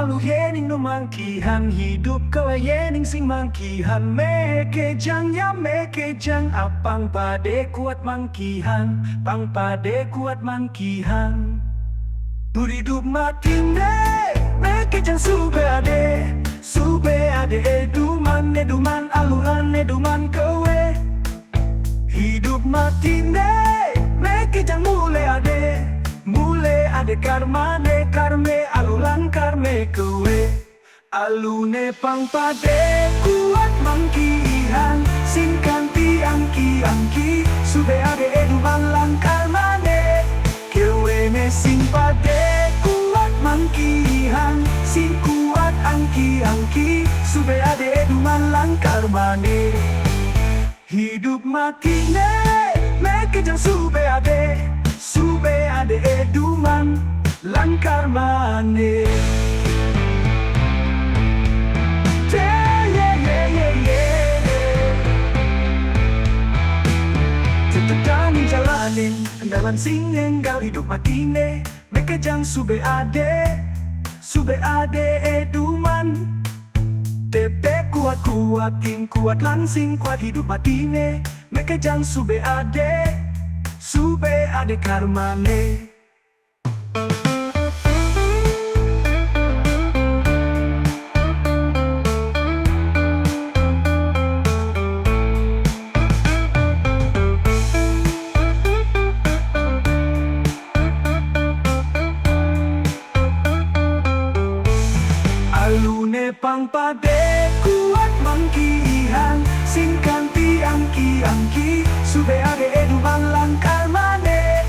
alu yening no mangkihan hidup kala yening sing mangkihan meke jang apang pade kuat mangkihan pang pade kuat mangkihan hidup matine meke jang sube ade eduman aluran eduman kowe hidup matine meke jang mule ade karme alulan karme kowe alune pang pade kuat mangkihan singkan angki sube ade eduman lang karmane kowe ne sing pade kuat mangkihan sing kuat angki sube ade eduman lang karmane hidup matine meke jang sube ade eduman langkar mane Tetedani jalanin kendalan sing enggal hidup matine meke jang sube ade eduman tepe kuat kuat langsing kuat hidup matine meke jang sube ade karmane alune pang pade kuat mangkihan singkan angki sube ade eduman lang karmane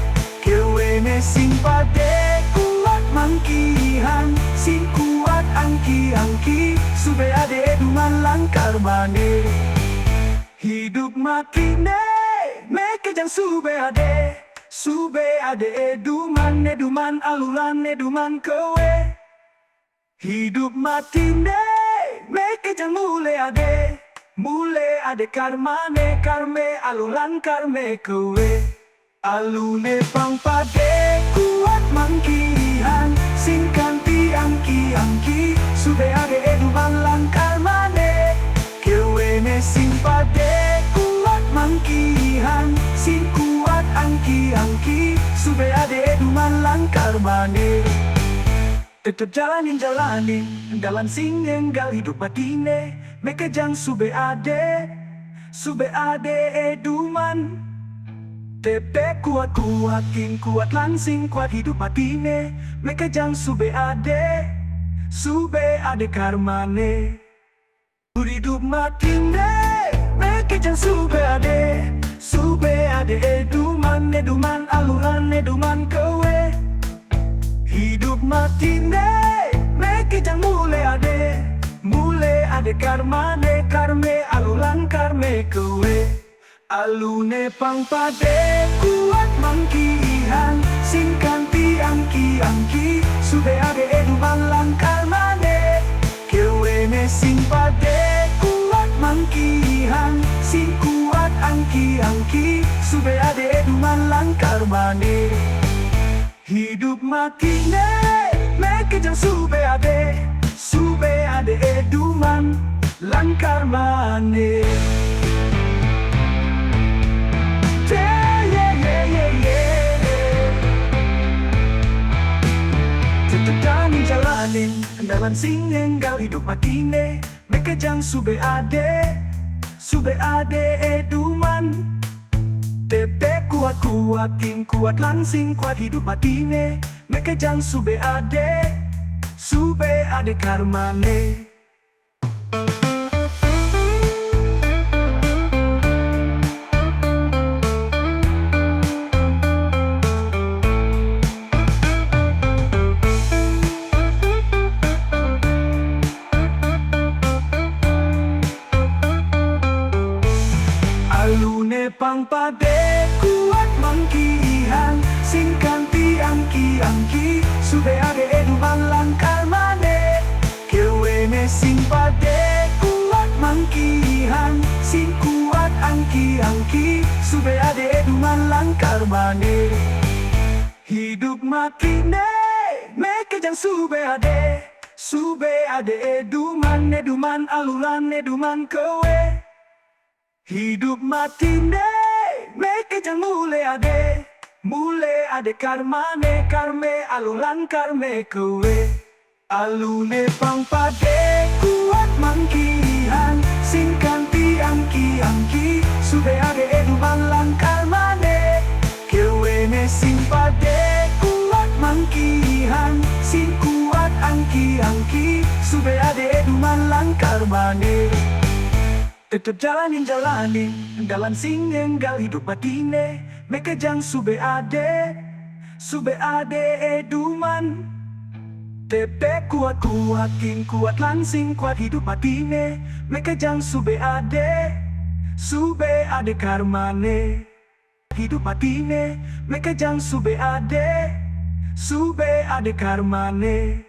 kowe ne sing pade kuat mangkihan sing kuat angki sube ade eduman lang karmane hidup matine meke jang sube ade eduman aluran eduman kowe hidup matine meke jang mule ade karme alulan karme kowe alune pang pade kuat mangkihan singkan angki sube ade eduman lang karmane kowe ne sing pade kuat mangkihan sing kuat angki sube ade eduman lang karmane tetep jalanin dalan sing enggal hidup matine meke jang sube ade eduman tepe kuat langsing kuat hidup matine meke jang sube ade karmane hidup matine meke jang sube ade eduman aluran eduman kowe hidup matine meke jang mule ade karme alulan karme kowe alune pang pade kuat mangkihan singkan angki sube ade eduman lang karmane kowe ne sing pade kuat mangkihan sing kuat angki sube ade eduman lang karmane hidup matine meke jang sube ade eduman lang karmane tetedani jalanin kendalan sing enggal hidup matine meke jang sube ade eduman tepe kuat langsing kuat hidup matine meke jang sube ade karmane alune pang pade kuat mangkihan singkan angki sube ade eduman lang karmane kowe ne sing pade kuat mangkihan sing kuat angki sube ade eduman lang karmane hidup matine meke jang sube Sube ade eduman alulan eduman kowe. Hidup mati ne meke jang mule ade karme alulan karme kowe. Alune pang pade kuat mangkihan singkan angki sube ade eduman lan karmane kowe ne sing pade kuat mangkihan sing kuat angki sube ade eduman lan karmane. Tetep jalanin dalam sing enggal hidup batine meke jang sube ade eduman. Tepe kuat king kuat lansing kuat hidup batine meke jang sube ade karmane. Hidup batine meke jang sube ade karmane.